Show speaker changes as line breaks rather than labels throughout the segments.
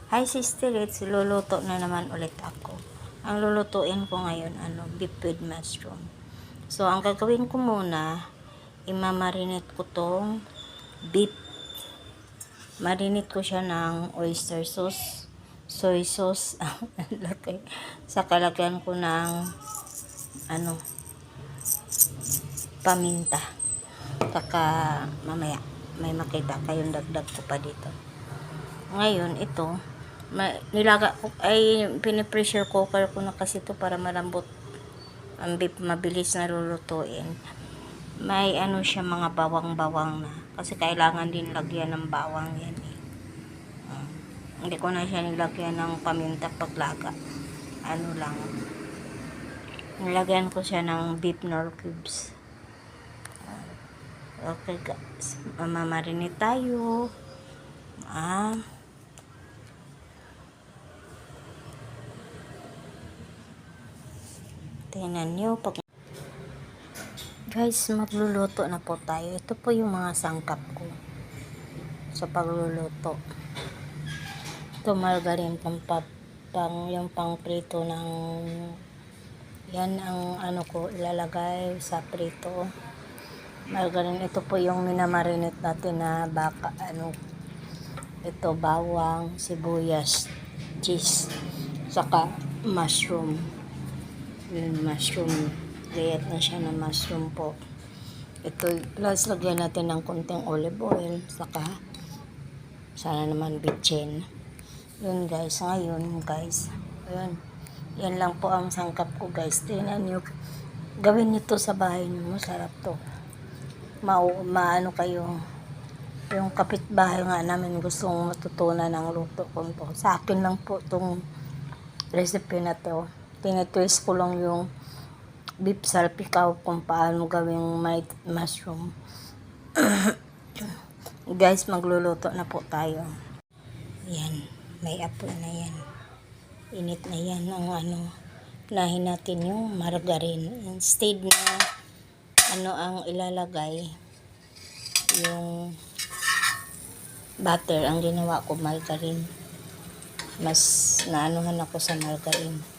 Hi sister, it's luluto na naman ulit ako. Ang lulutuin ko ngayon, beef with mushroom. So, ang gagawin ko muna, imamarinate ko tong beef. Marinate ko siya ng oyster sauce, soy sauce, sa kalagyan ko ng, paminta. Saka, mamaya, may makita kayong dagdag ko pa dito. Ngayon, ito, nilaga ko, pinipressure cooker ko na kasi ito para malambot ang beef, mabilis na lulutuin. May siya, mga bawang-bawang na, kasi kailangan din lagyan ng bawang yan hindi ko na siya nilagyan ng paminta paglaga. Lang, nilagyan ko siya ng beef nor cubes. Okay guys, mamarinate tayo. Tingnan nyo. Guys, magluluto na po tayo. Ito po yung mga sangkap ko sa pagluluto. Ito margarine, yung pang prito ng, yan ang ko ilalagay sa prito. Margarine, ito po yung minamarinate natin na baka, ito bawang, sibuyas, cheese, saka mushroom. Yung mushroom, layat na siya ng mushroom po. Ito, plus lagyan natin ng konting olive oil, saka sana naman bitchin. Yun guys, ngayon guys, ayun, yan lang po ang sangkap ko guys. Tingnan nyo, gawin nito sa bahay nyo, masarap to. Maano kayo, yung kapitbahay nga namin gustong matutunan ng luto ko to. Sa akin lang po tong recipe na to. Tinitwist ko lang yung beef salpikaw kung paano gawing may mushroom. Guys, magluluto na po tayo. Yan, may apoy na yan. Init na yan ang nahin natin yung margarine. Instead na ang ilalagay, yung butter, ang ginawa ko margarine. Mas naanuhan ako sa margarine.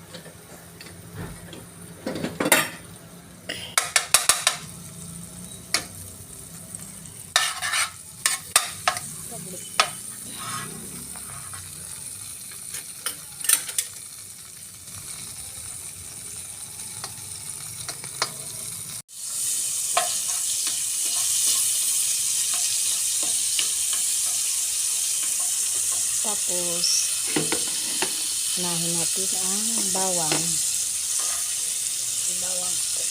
Tapos, nahin natin ang bawang. Bawang po.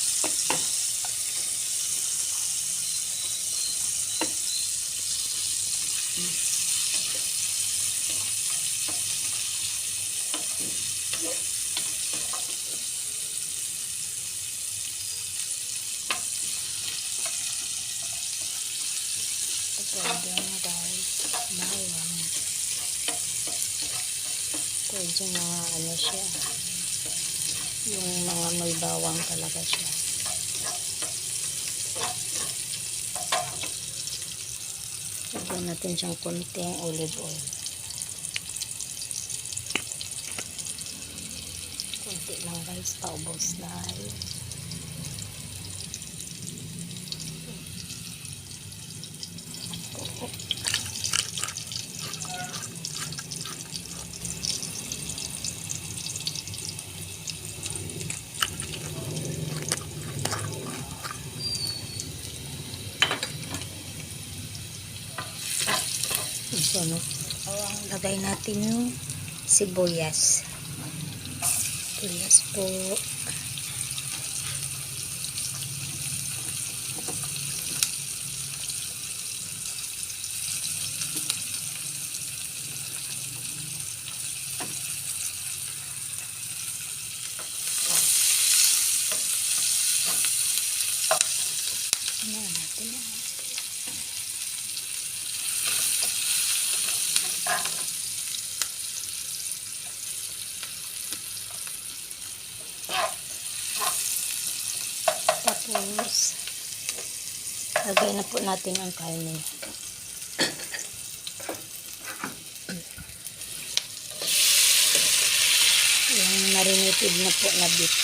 Pwede na guys, bawang. Pwede mga siya. Yung mga may bawang talaga siya. Lagyan natin siyang konting olive oil. Konti lang guys, paubos na. So, lagay natin yung sibuyas. Sibuyas po. Natin na. Tapos, lagay na po natin ang kanin. marinated na po na beef.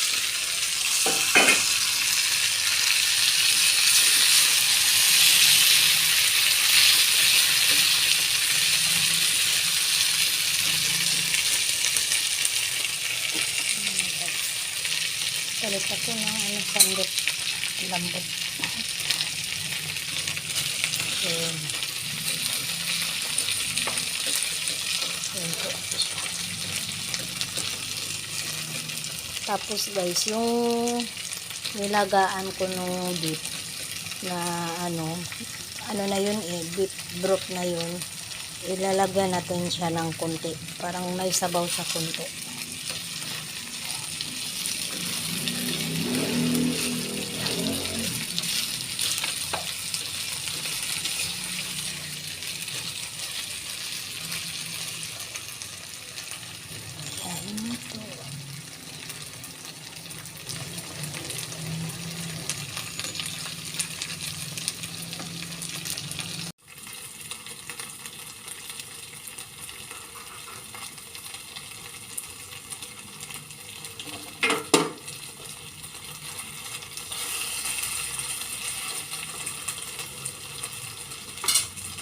Palit ako ng sandok lambot. Ayan. Ayan po. Tapos guys, yung nilagaan ko nung beef na ano na yun beef broth na yun, ilalagyan natin siya ng konti. Parang may sabaw sa konti.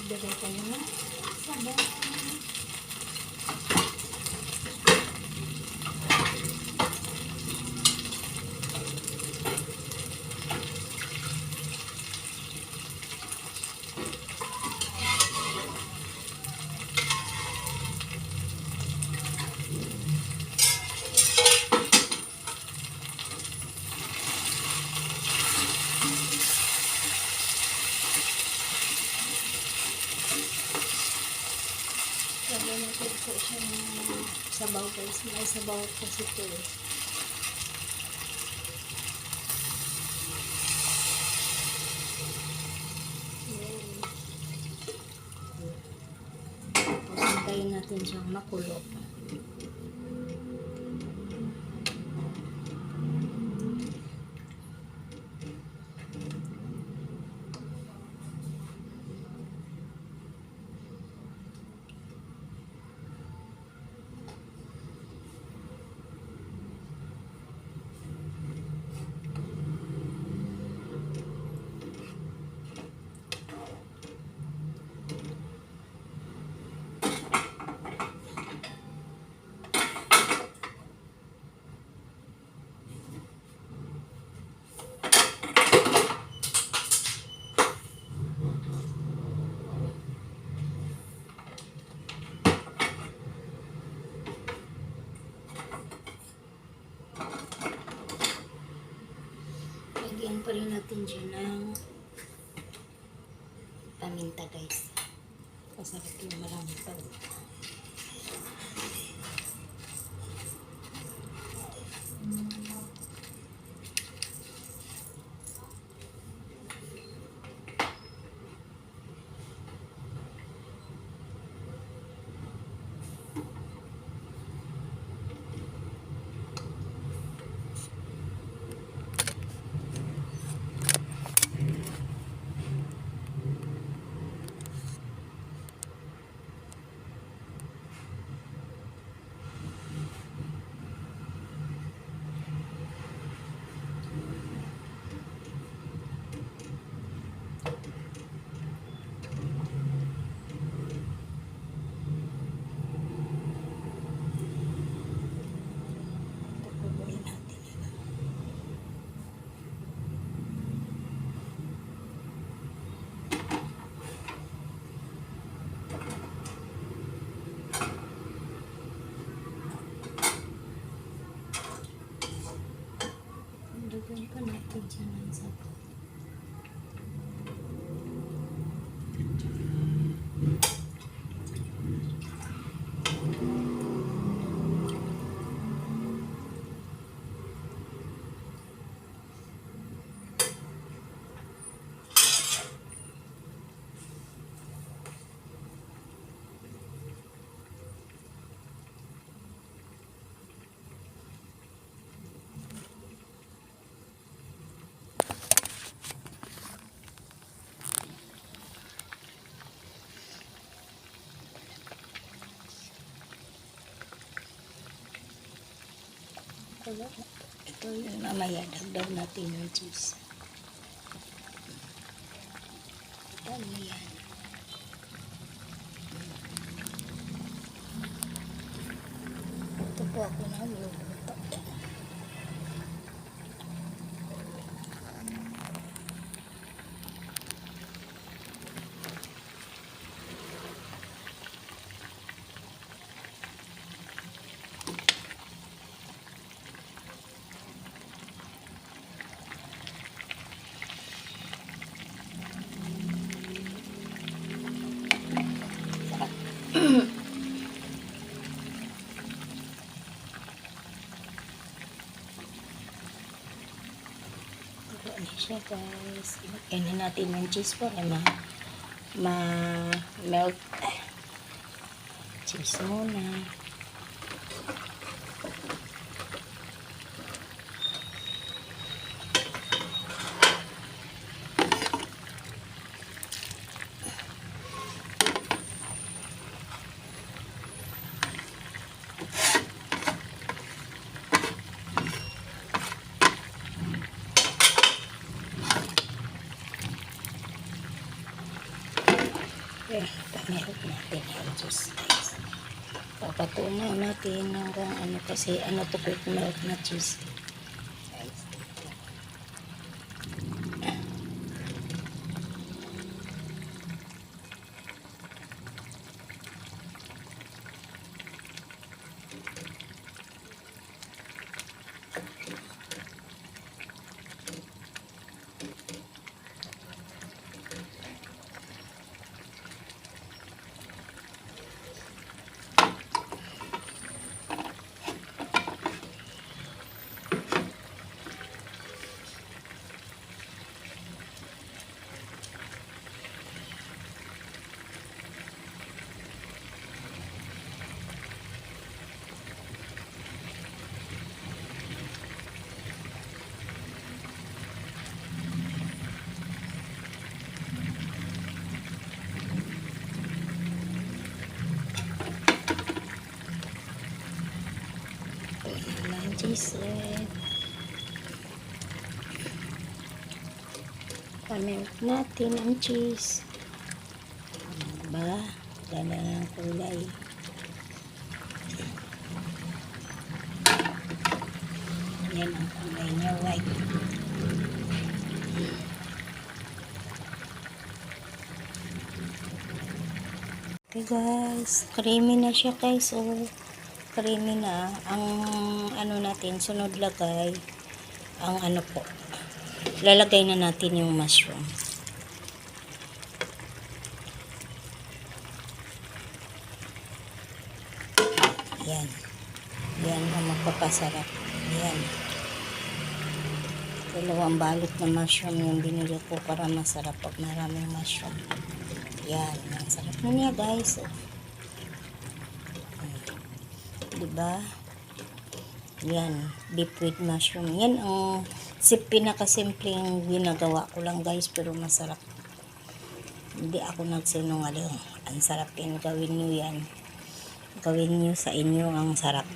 Ibigay ko na sabaw. Lagyan natin po siya ng sabaw guys. May sabaw kasi ito eh. Tapos hintayin natin siyang makulo. Lagyan pa rin natin siya ng paminta guys. Masarap yung maraming paminta. Lagyan pa natin siya ng sabaw. Kumukulo na. Ito yung mamaya dagdag natin yung cheese. Dami yan. Ito po ako na luluto. Ano siya guys, ilagyan natin yung cheese po na melt cheese muna. Pamilot natin yung cheese guys. Papatunaw natin hanggang ano kasi ano to quick melt na cheese. Cheese red. Pamilot natin ang cheese. Ba? Ganda ng kulay. Yan ang kulay niya, white. Okay guys, creamy na siya guys. So, creamy na. Ang ano natin, sunod lagay, ang ano po, lalagay na natin yung mushroom. Yan. Yan ang magpapasarap. Yan. Dalawang balot na mushroom yung binili ko para masarap pag maraming mushroom. Yan. Ang sarap na niya guys. Diba? Yan. Beef with mushroom. Yan ang pinakasimpleng ginagawa ko lang guys, pero masarap. Hindi ako nagsinungaling. Ang sarap yan. Gawin nyo yan. Gawin nyo sa inyo ang sarap.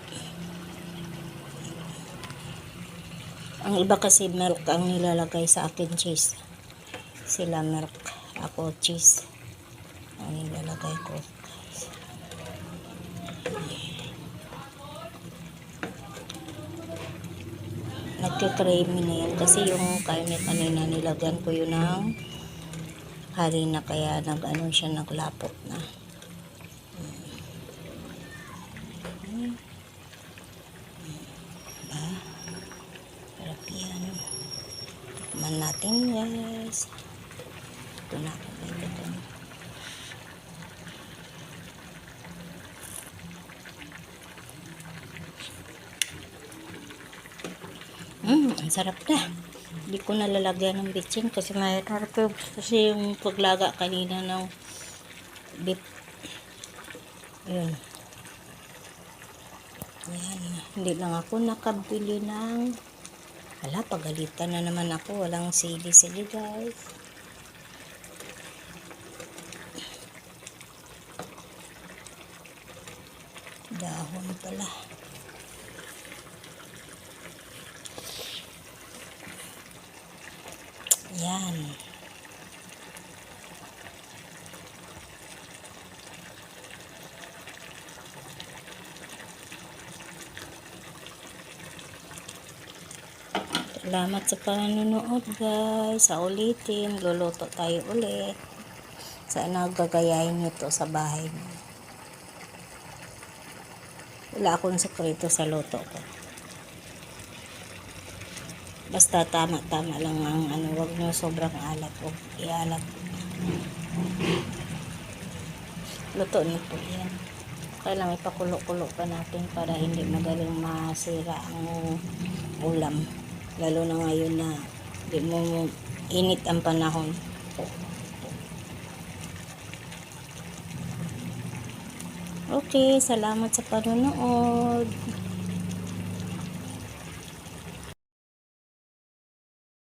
Ang iba kasi milk ang nilalagay sa akin, cheese. Sila milk. Ako cheese ang nilalagay ko. Nagka-creamy na yan kasi yung karne kanina nilagyan ko yun ng harina kaya nag-ano siya, naglapot na. Sarap yan. Tikman natin guys. Ito na ako nilagyan. Ang sarap na. Hindi ko nalalagyan ng bitchin kasi mahirap kasi yung paglaga kanina ng beef. Yun. Yan. Hindi lang ako nakabili ng pagalitan na naman ako. Walang sili-sili guys. Dahon pala. Yan. Salamat sa panonood guys. Sa ulitin, luluto tayo ulit. Sana gagayahin nyo to sa bahay nyo. Wala akong sekreto sa luto ko. Basta tama-tama lang ang wag nyo sobrang alat o ialat. Luto na po yan. Kailangan ipakulo-kulo pa natin para hindi magaling masira ang ulam. Lalo na ngayon na di mo init ang panahon. Okay, salamat sa panonood.